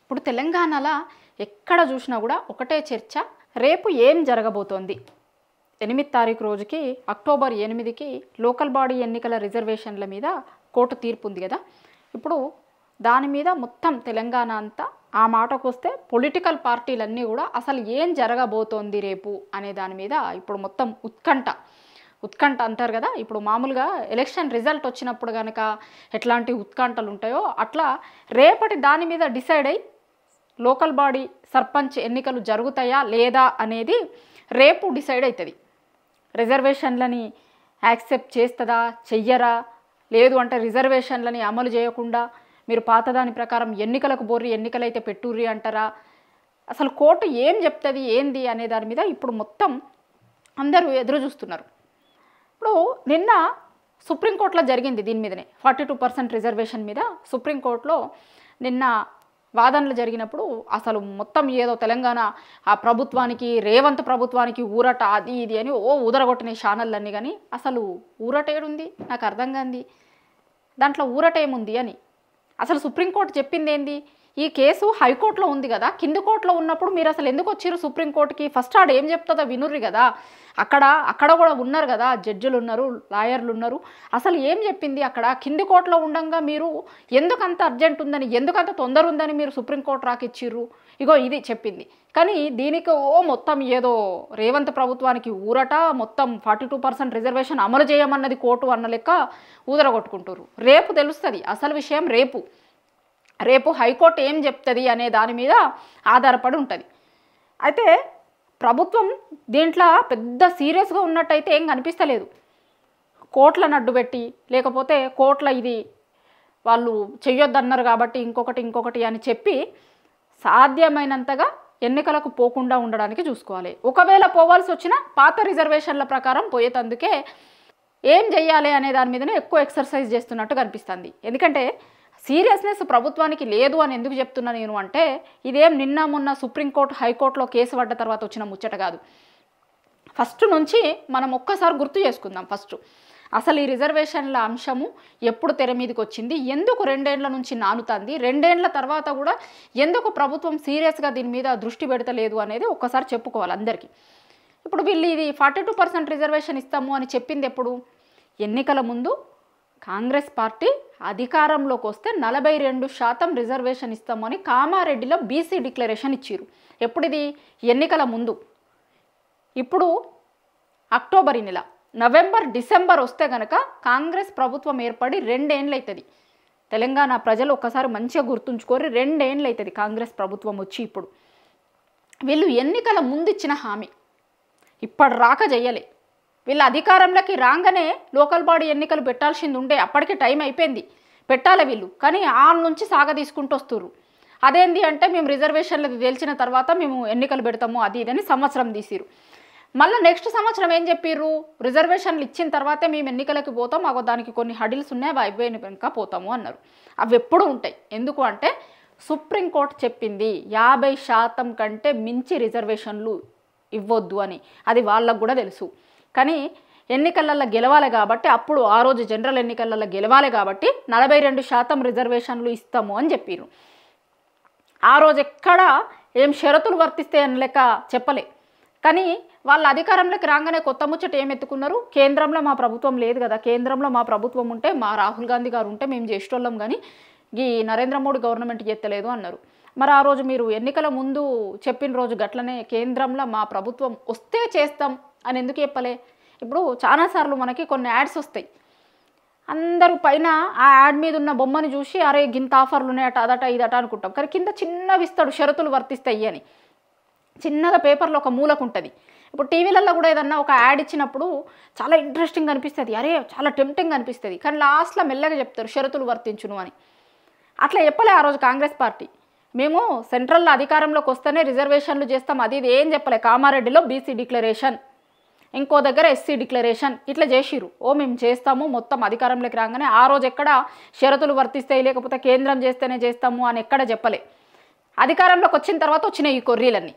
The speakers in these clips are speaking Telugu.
ఇప్పుడు తెలంగాణలో ఎక్కడ చూసినా కూడా ఒకటే చర్చ, రేపు ఏం జరగబోతోంది. 8 తారీఖు రోజుకి అక్టోబర్ 8కి లోకల్ బాడీ ఎన్నికల రిజర్వేషన్ల మీద కోర్టు తీర్పు ఉంది కదా. ఇప్పుడు దాని మీద మొత్తం తెలంగాణ అంతా ఆ మాటకు వస్తే పొలిటికల్ పార్టీలన్నీ కూడా అసలు ఏం జరగబోతోంది రేపు అనే దాని మీద ఇప్పుడు మొత్తం ఉత్కంఠ అంటారు కదా. ఇప్పుడు మామూలుగా ఎలక్షన్ రిజల్ట్ వచ్చినప్పుడు కనుక ఎట్లాంటి ఉత్కంఠలు ఉంటాయో అట్లా రేపటి దాని మీద డిసైడ్ అయ్యి లోకల్ బాడీ సర్పంచ్ ఎన్నికలు జరుగుతాయా లేదా అనేది రేపు డిసైడ్ అవుతుంది. రిజర్వేషన్లని యాక్సెప్ట్ చేస్తుందా చెయ్యరా, లేదు అంటే రిజర్వేషన్లని అమలు చేయకుండా మీరు పాతదాని ప్రకారం ఎన్నికలకు బోర్రి ఎన్నికలైతే పెట్టుర్రి అంటారా, అసలు కోర్టు ఏం చెప్తుంది ఏంది అనే దాని మీద ఇప్పుడు మొత్తం అందరూ ఎదురు చూస్తున్నారు. ఇప్పుడు నిన్న సుప్రీంకోర్టులో జరిగింది దీని మీదనే 42% రిజర్వేషన్ మీద సుప్రీంకోర్టులో నిన్న వాదనలు జరిగినప్పుడు అసలు మొత్తం ఏదో తెలంగాణ ఆ ప్రభుత్వానికి రేవంత్ ప్రభుత్వానికి ఊరట అది ఇది అని ఊదరగొట్టిన ఛానళ్ళన్నీ, కానీ అసలు ఊరట ఏడుంది నాకు అర్థం కాంది. దాంట్లో ఊరట ఏముంది అని అసలు సుప్రీంకోర్టు చెప్పింది ఏంది, ఈ కేసు హైకోర్టులో ఉంది కదా, కింది కోర్టులో ఉన్నప్పుడు మీరు అసలు ఎందుకు వచ్చారు సుప్రీంకోర్టుకి, ఫస్ట్ ఆడ ఏం చెప్తుందో వినుర్రి కదా, అక్కడ కూడా ఉన్నారు కదా, జడ్జిలు ఉన్నారు, లాయర్లు ఉన్నారు, అసలు ఏం చెప్పింది అక్కడ కింది కోర్టులో ఉండగా మీరు ఎందుకంత అర్జెంట్ ఉందని ఎందుకంత తొందర ఉందని మీరు సుప్రీంకోర్టు రాకిచ్చిర్రు, ఇగో ఇది చెప్పింది. కానీ దీనికి మొత్తం ఏదో రేవంత్ ప్రభుత్వానికి ఊరట, మొత్తం 42% రిజర్వేషన్ అమలు చేయమన్నది కోర్టు అన్న లెక్క ఊదరగొట్టుకుంటారు. రేపు తెలుస్తుంది అసలు విషయం, రేపు హైకోర్టు ఏం చెప్తుంది అనే దాని మీద ఆధారపడి ఉంటుంది. అయితే ప్రభుత్వం దీంట్లో పెద్ద సీరియస్గా ఉన్నట్టయితే ఏం కనిపిస్తలేదు. కోర్టులను అడ్డుపెట్టి లేకపోతే కోర్టుల ఇది వాళ్ళు చెయ్యొద్దన్నారు కాబట్టి ఇంకొకటి అని చెప్పి సాధ్యమైనంతగా ఎన్నికలకు పోకుండా ఉండడానికి చూసుకోవాలి. ఒకవేళ పోవాల్సి వచ్చినా పాత రిజర్వేషన్ల ప్రకారం పోయేటందుకే ఏం చెయ్యాలి అనే దాని మీదనే ఎక్కువ ఎక్సర్సైజ్ చేస్తున్నట్టు కనిపిస్తుంది. ఎందుకంటే సీరియస్నెస్ ప్రభుత్వానికి లేదు అని ఎందుకు చెప్తున్నా నేను అంటే, ఇదేం నిన్న మొన్న సుప్రీంకోర్టు హైకోర్టులో కేసు పడ్డ తర్వాత వచ్చిన ముచ్చట కాదు. ఫస్ట్ నుంచి మనం ఒక్కసారి గుర్తు చేసుకుందాం. అసలు ఈ రిజర్వేషన్ల అంశము ఎప్పుడు తెర మీదకి వచ్చింది, ఎందుకు 2 ఏళ్ల నుంచి నానుతుంది, 2 ఏళ్ల తర్వాత కూడా ఎందుకు ప్రభుత్వం సీరియస్గా దీని మీద దృష్టి పెడతలేదు అనేది ఒక్కసారి చెప్పుకోవాలి అందరికీ. ఇప్పుడు వీళ్ళు ఇది 42% రిజర్వేషన్ ఇస్తాము అని చెప్పింది ఎప్పుడు, ఎన్నికల ముందు కాంగ్రెస్ పార్టీ అధికారంలోకి వస్తే 42% రిజర్వేషన్ ఇస్తామని కామారెడ్డిలో బీసీ డిక్లరేషన్ ఇచ్చారు. ఎప్పుడు ఇది, ఎన్నికల ముందు. ఇప్పుడు అక్టోబర్ నెల, నవంబర్ డిసెంబర్ వస్తే కనుక కాంగ్రెస్ ప్రభుత్వం ఏర్పడి 2 ఏళ్ళు అవుతుంది. తెలంగాణ ప్రజలు ఒక్కసారి మంచిగా గుర్తుంచుకోరి, 2 ఏళ్ళు అవుతుంది కాంగ్రెస్ ప్రభుత్వం వచ్చి. ఇప్పుడు వీళ్ళు ఎన్నికల ముందు ఇచ్చిన హామీ ఇప్పటి రాక చెయ్యలే. వీళ్ళ అధికారంలోకి రాగానే లోకల్ బాడీ ఎన్నికలు పెట్టాల్సింది ఉండే, అప్పటికే టైం అయిపోయింది, పెట్టాలి వీళ్ళు. కానీ ఆ నుంచి సాగ తీసుకుంటూ వస్తున్నారు. అదేంటి అంటే మేము రిజర్వేషన్లు తేల్చిన తర్వాత మేము ఎన్నికలు పెడతాము అది ఇదని సంవత్సరం తీసిరు. మళ్ళీ నెక్స్ట్ సంవత్సరం ఏం చెప్పిర్రు, రిజర్వేషన్లు ఇచ్చిన తర్వాతే మేము ఎన్నికలకి పోతాం, మాకు దానికి కొన్ని హడిల్స్ ఉన్నాయి అవి అయిపోయిన వెనుక పోతాము అన్నారు. అవి ఎప్పుడు ఉంటాయి. ఎందుకు అంటే సుప్రీంకోర్టు చెప్పింది 50% కంటే మించి రిజర్వేషన్లు ఇవ్వద్దు అని, అది వాళ్ళకు కూడా తెలుసు. కానీ ఎన్నికలలో గెలవాలి కాబట్టి, అప్పుడు ఆ రోజు జనరల్ ఎన్నికలలో గెలవాలి కాబట్టి 42% రిజర్వేషన్లు ఇస్తాము అని చెప్పారు. ఆ రోజు ఎక్కడ ఏం షరతులు వర్తిస్తాయని లెక్క చెప్పలే. కానీ వాళ్ళ అధికారంలోకి రాగానే కొత్త ముచ్చట ఏం ఎత్తుకున్నారు, కేంద్రంలో మా ప్రభుత్వం లేదు కదా, కేంద్రంలో మా ప్రభుత్వం ఉంటే మా రాహుల్ గాంధీ గారు ఉంటే మేము చేసేటోళ్ళం కానీ ఈ నరేంద్ర మోడీ గవర్నమెంట్ చేస్తలేదు అన్నారు. మరి ఆ రోజు మీరు ఎన్నికల ముందు చెప్పిన రోజు గట్లనే కేంద్రంలో మా ప్రభుత్వం వస్తే చేస్తాం అని ఎందుకు చెప్పలే. ఇప్పుడు చాలాసార్లు మనకి కొన్ని యాడ్స్ వస్తాయి, అందరూ పైన ఆ యాడ్ మీద ఉన్న బొమ్మని చూసి అరే గింత ఆఫర్లు ఉన్నాయట అదట ఇదట అనుకుంటాం. కానీ కింద చిన్నవి ఇస్తాడు షరతులు వర్తిస్తాయి అని, చిన్నగా పేపర్లో ఒక మూలకు ఉంటుంది. ఇప్పుడు టీవీలలో కూడా ఏదన్నా ఒక యాడ్ ఇచ్చినప్పుడు చాలా ఇంట్రెస్టింగ్ అనిపిస్తుంది, అరే చాలా టెంప్టింగ్ అనిపిస్తుంది, కానీ లాస్ట్లో మెల్లగా చెప్తారు షరతులు వర్తించును అని. అట్లా చెప్పలే ఆ రోజు కాంగ్రెస్ పార్టీ, మేము సెంట్రల్లో అధికారంలోకి వస్తేనే రిజర్వేషన్లు చేస్తాం అది ఇది ఏం చెప్పలే. కామారెడ్డిలో బీసీ డిక్లరేషన్, ఇంకో దగ్గర ఎస్సీ డిక్లరేషన్, ఇట్లా చేసిరు. మేము చేస్తాము మొత్తం అధికారంలోకి రాగానే. ఆ రోజు ఎక్కడ షరతులు వర్తిస్తాయి లేకపోతే కేంద్రం చేస్తేనే చేస్తాము అని ఎక్కడ చెప్పలే. అధికారంలోకి వచ్చిన తర్వాత వచ్చిన ఈ కొర్రీలన్నీ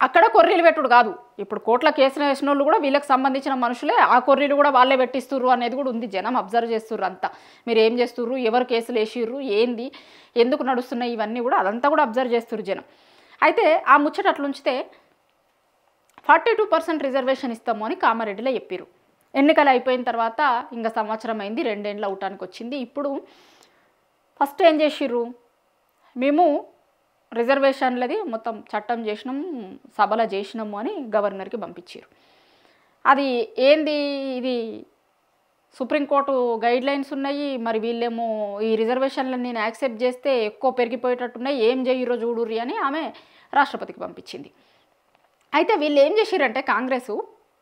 అక్కడ కొర్రీలు పెట్టుడు కాదు, ఇప్పుడు కోట్ల కేసులు వేసిన వాళ్ళు కూడా వీళ్ళకి సంబంధించిన మనుషులే, ఆ కొర్రీలు కూడా వాళ్ళే పెట్టిస్తుర్రు అనేది కూడా ఉంది. జనం అబ్జర్వ్ చేస్తుర్రు అంతా, మీరు ఏం చేస్తుర్రు, ఎవరు కేసులు వేసిర్రు, ఏంది, ఎందుకు నడుస్తున్నాయి, ఇవన్నీ కూడా అదంతా కూడా అబ్జర్వ్ చేస్తుర్రు జనం. అయితే ఆ ముచ్చట అట్లుంచితే 42% రిజర్వేషన్ ఇస్తాము అని కామారెడ్డిలో చెప్పారు. ఎన్నికలు అయిపోయిన తర్వాత ఇంకా సంవత్సరం అయింది, 2 ఏళ్ళు అవటానికి వచ్చింది. ఇప్పుడు ఫస్ట్ ఏం చేసిర్రు, మేము రిజర్వేషన్లది మొత్తం చట్టం చేసినాము, సభలో చేసినాము అని గవర్నర్కి పంపించారు. అది ఏంది, ఇది సుప్రీంకోర్టు గైడ్లైన్స్ ఉన్నాయి, మరి వీళ్ళేమో ఈ రిజర్వేషన్లను నేను యాక్సెప్ట్ చేస్తే ఎక్కువ పెరిగిపోయేటట్టున్నాయి, ఏం చేయరో చూడుర్రి అని ఆమె రాష్ట్రపతికి పంపించింది. అయితే వీళ్ళు ఏం చేసిరంటే కాంగ్రెస్,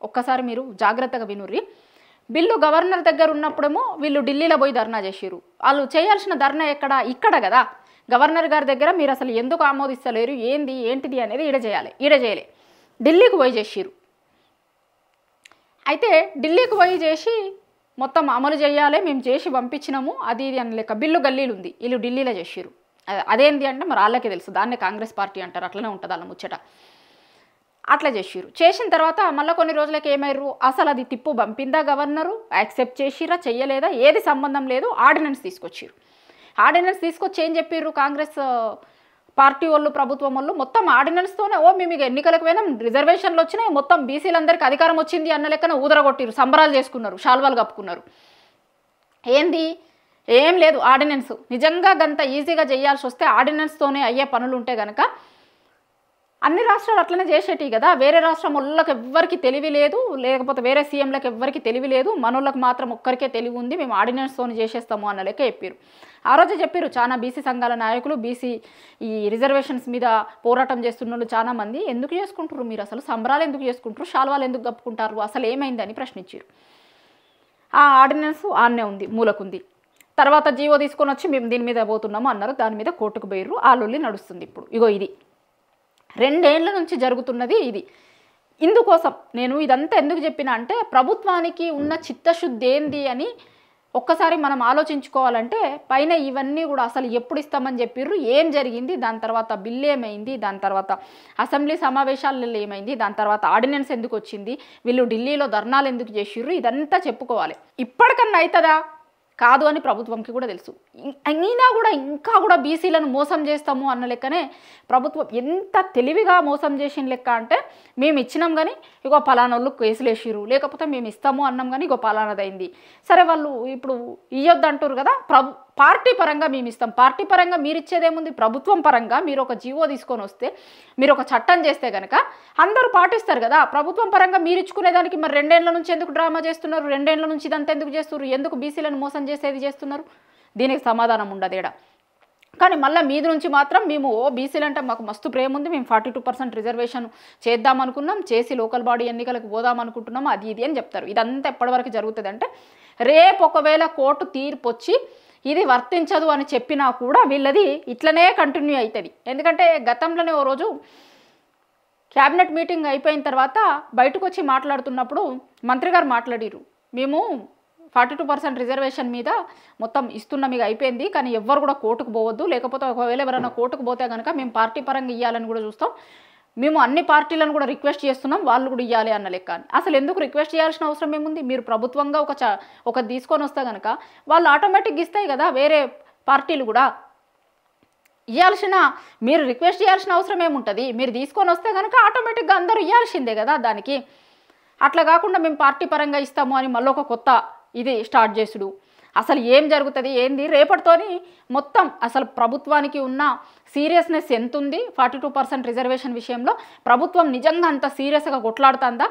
ఒక్కసారి మీరు జాగ్రత్తగా వినుర్రి, బిల్లు గవర్నర్ దగ్గర ఉన్నప్పుడేమో వీళ్ళు ఢిల్లీలో పోయి ధర్నా చేసిరు. వాళ్ళు చేయాల్సిన ధర్నా ఇక్కడ కదా, గవర్నర్ గారి దగ్గర మీరు అసలు ఎందుకు ఆమోదిస్తలేరు, ఏంటిది అనేది ఈడ చేయలే, ఢిల్లీకి పోయి చేసిరు. అయితే ఢిల్లీకి పోయి చేసి మొత్తం అమలు చేయాలి, మేము చేసి పంపించినాము, అది ఇది అని లెక్క బిల్లు గల్లీలు ఉంది, వీళ్ళు ఢిల్లీలో చేసిరు. అదేంటి అంటే మరి వాళ్ళకే తెలుసు, దాన్నే కాంగ్రెస్ పార్టీ అంటారు, అట్లనే ఉంటుంది వాళ్ళ ముచ్చట. అట్లా చేసిరు. చేసిన తర్వాత మళ్ళీ కొన్ని రోజులకి ఏమయ్యారు, అసలు అది తిప్పు పంపిందా గవర్నరు, యాక్సెప్ట్ చేసిరా చెయ్యలేదా, ఏది సంబంధం లేదు, ఆర్డినెన్స్ తీసుకొచ్చిరు. ఆర్డినెన్స్ తీసుకొచ్చి ఏం చెప్పారు కాంగ్రెస్ పార్టీ వాళ్ళు, ప్రభుత్వం వాళ్ళు, మొత్తం ఆర్డినెన్స్తోనే మేము ఎన్నికలకు పోయినాం, రిజర్వేషన్లు వచ్చినాయి, మొత్తం బీసీలందరికీ అధికారం వచ్చింది అన్న లెక్కన ఊదరగొట్టిరు, సంబరాలు చేసుకున్నారు, శాల్వాలు కప్పుకున్నారు. ఏంది, ఏం లేదు, ఆర్డినెన్స్ నిజంగా గంత ఈజీగా చేయాల్సి వస్తే ఆర్డినెన్స్తోనే అయ్యే పనులు ఉంటే కనుక అన్ని రాష్ట్రాలు అట్లనే చేసేటి కదా. వేరే రాష్ట్రం వాళ్ళకి ఎవ్వరికి తెలివి లేదు, లేకపోతే వేరే సీఎంలకు ఎవ్వరికి తెలివి లేదు, మనోళ్ళకి మాత్రం ఒక్కరికే తెలివి ఉంది, మేము ఆర్డినెన్స్తో చేసేస్తాము అన్న లెక్క చెప్పారు. ఆ రోజు చెప్పారు చాలా బీసీ సంఘాల నాయకులు, బీసీ ఈ రిజర్వేషన్స్ మీద పోరాటం చేస్తున్న వాళ్ళు చాలా మంది, ఎందుకు చేసుకుంటారు మీరు, అసలు సంబరాలు ఎందుకు చేసుకుంటారు, శాల్వాలు ఎందుకు కప్పుకుంటారు, అసలు ఏమైందని ప్రశ్నించారు. ఆ ఆర్డినెన్స్ ఆన్నే ఉంది, మూలకుంది. తర్వాత జీవో తీసుకొని వచ్చి మేము దీని మీద పోతున్నాము అన్నారు, దాని మీద కోర్టుకు పోయిర్రు, ఆ లొల్లి నడుస్తుంది ఇప్పుడు. ఇగో ఇది 2 ఏళ్ల నుంచి జరుగుతున్నది ఇది. ఇందుకోసం నేను ఇదంతా ఎందుకు చెప్పినా అంటే, ప్రభుత్వానికి ఉన్న చిత్తశుద్ధి ఏంది అని ఒక్కసారి మనం ఆలోచించుకోవాలంటే, పైన ఇవన్నీ కూడా అసలు ఎప్పుడు ఇస్తామని చెప్పిర్రు, ఏం జరిగింది, దాని తర్వాత బిల్లు ఏమైంది, దాని తర్వాత అసెంబ్లీ సమావేశాలలో ఏమైంది, దాని తర్వాత ఆర్డినెన్స్ ఎందుకు వచ్చింది, వీళ్ళు ఢిల్లీలో ధర్నాలు ఎందుకు చేసిర్రు, ఇదంతా చెప్పుకోవాలి. ఇప్పటికన్నా అవుతుందా కాదు అని ప్రభుత్వంకి కూడా తెలుసు. అయినా కూడా ఇంకా కూడా బీసీలను మోసం చేస్తాము అన్న లెక్కనే ప్రభుత్వం ఎంత తెలివిగా మోసం చేసిన లెక్క అంటే, మేము ఇచ్చినాం కానీ ఇగో పలానోళ్ళు కేసులు వేసిరు, లేకపోతే మేము ఇస్తాము అన్నాం కానీ ఇగో పలానదైంది. సరే వాళ్ళు ఇప్పుడు ఇయ్యొద్దు అంటారు కదా, పార్టీ పరంగా మేము ఇస్తాం, పార్టీ పరంగా మీరు ఇచ్చేదేముంది, ప్రభుత్వం పరంగా మీరు ఒక జీవో తీసుకొని వస్తే, మీరు ఒక చట్టం చేస్తే కనుక అందరూ పాటిస్తారు కదా. ప్రభుత్వం పరంగా మీరు ఇచ్చుకునేదానికి మరి 2 ఏళ్ల నుంచి ఎందుకు డ్రామా చేస్తున్నారు, 2 ఏళ్ల నుంచి ఇదంతా ఎందుకు చేస్తున్నారు, ఎందుకు బీసీలను మోసం చేసేది చేస్తున్నారు, దీనికి సమాధానం ఉండదు ఏడా. కానీ మళ్ళీ మీది నుంచి మాత్రం మేము బీసీలు అంటే మాకు మస్తు ప్రేమ ఉంది, మేము 42% రిజర్వేషన్ చేద్దామనుకున్నాం, చేసి లోకల్ బాడీ ఎన్నికలకు పోదామనుకుంటున్నాం, అది ఇది అని చెప్తారు. ఇదంతా ఎప్పటివరకు జరుగుతుంది అంటే, రేపు ఒకవేళ కోర్టు తీర్పు వచ్చి ఇది వర్తించదు అని చెప్పినా కూడా వీళ్ళది ఇట్లనే కంటిన్యూ అవుతుంది. ఎందుకంటే గతంలోనే ఓ రోజు క్యాబినెట్ మీటింగ్ అయిపోయిన తర్వాత బయటకు వచ్చి మాట్లాడుతున్నప్పుడు మంత్రి గారు మాట్లాడిరు, మేము 42% రిజర్వేషన్ మీద మొత్తం ఇస్తున్న మీకు అయిపోయింది, కానీ ఎవ్వరు కూడా కోర్టుకు పోవద్దు, లేకపోతే ఒకవేళ ఎవరైనా కోర్టుకు పోతే కనుక మేము పార్టీ పరంగా ఇవ్వాలని కూడా చూస్తాం, మేము అన్ని పార్టీలను కూడా రిక్వెస్ట్ చేస్తున్నాం, వాళ్ళు కూడా ఇవ్వాలి అన్న లెక్క అని. అసలు ఎందుకు రిక్వెస్ట్ చేయాల్సిన అవసరం ఏముంది, మీరు ప్రభుత్వంగా ఒక తీసుకొని వస్తే కనుక వాళ్ళు ఆటోమేటిక్గా ఇస్తాయి కదా, వేరే పార్టీలు కూడా ఇవ్వాల్సిన, మీరు రిక్వెస్ట్ చేయాల్సిన అవసరం ఏముంటుంది, మీరు తీసుకొని వస్తే కనుక ఆటోమేటిక్గా అందరూ ఇవ్వాల్సిందే కదా దానికి. అట్లా కాకుండా మేము పార్టీ పరంగా ఇస్తాము అని మళ్ళీ ఒక కొత్త ఇది స్టార్ట్ చేసుడు, అసలు ఏం జరుగుతుంది ఏంది, రేపటితోని మొత్తం అసలు ప్రభుత్వానికి ఉన్న సీరియస్నెస్ ఎంత ఉంది 42% రిజర్వేషన్ విషయంలో, ప్రభుత్వం నిజంగా అంత సీరియస్గా కొట్లాడుతుందా,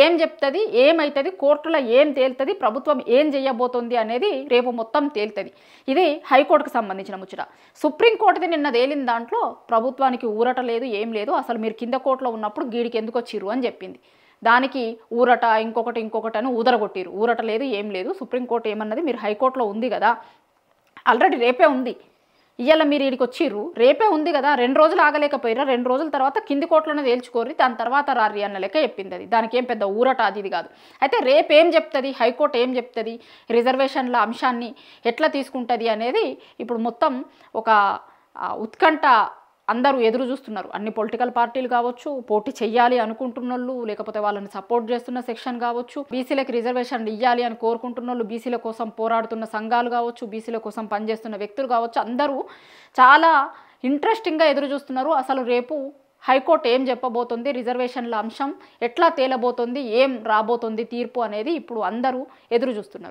ఏం చెప్తుంది, ఏమవుతుంది, కోర్టులో ఏం తేలుతుంది, ప్రభుత్వం ఏం చేయబోతుంది అనేది రేపు మొత్తం తేలుతుంది. ఇది హైకోర్టుకు సంబంధించిన ముచ్చట. సుప్రీంకోర్టుది నిన్న తేలిన దాంట్లో ప్రభుత్వానికి ఊరట లేదు, ఏం లేదు, అసలు మీరు కింద కోర్టులో ఉన్నప్పుడు గీడికి ఎందుకు వచ్చిర్రు అని చెప్పింది. దానికి ఊరట ఇంకొకటి అని ఊదరగొట్టిరు, ఊరట లేదు ఏం లేదు, సుప్రీంకోర్టు ఏమన్నది మీరు హైకోర్టులో ఉంది కదా, ఆల్రెడీ రేపే ఉంది, ఇవాళ మీరు ఇక్కడికి వచ్చిర్రు, రేపే ఉంది కదా, 2 రోజులు ఆగలేకపోయినా 2 రోజుల తర్వాత కింది కోర్టులోనే తేల్చుకోర్రి, దాని తర్వాత రారి అన్న లెక్క చెప్పింది. అది దానికి ఏం పెద్ద ఊరట అది ఇది కాదు. అయితే రేపేం చెప్తుంది, హైకోర్టు ఏం చెప్తుంది, రిజర్వేషన్ల అంశాన్ని ఎట్లా తీసుకుంటుంది అనేది ఇప్పుడు మొత్తం ఒక ఉత్కంఠ అందరూ ఎదురు చూస్తున్నారు. అన్ని పొలిటికల్ పార్టీలు కావచ్చు, పోటీ చెయ్యాలి అనుకుంటున్నోళ్ళు, లేకపోతే వాళ్ళని సపోర్ట్ చేస్తున్న సెక్షన్ కావచ్చు, బీసీలకు రిజర్వేషన్లు ఇవ్వాలి అని కోరుకుంటున్నోళ్ళు, బీసీల కోసం పోరాడుతున్న సంఘాలు కావచ్చు, బీసీల కోసం పనిచేస్తున్న వ్యక్తులు కావచ్చు, అందరూ చాలా ఇంట్రెస్టింగ్గా ఎదురు చూస్తున్నారు. అసలు రేపు హైకోర్టు ఏం చెప్పబోతుంది, రిజర్వేషన్ల అంశం ఎట్లా తేలబోతుంది, ఏం రాబోతుంది తీర్పు అనేది ఇప్పుడు అందరూ ఎదురు చూస్తున్నారు.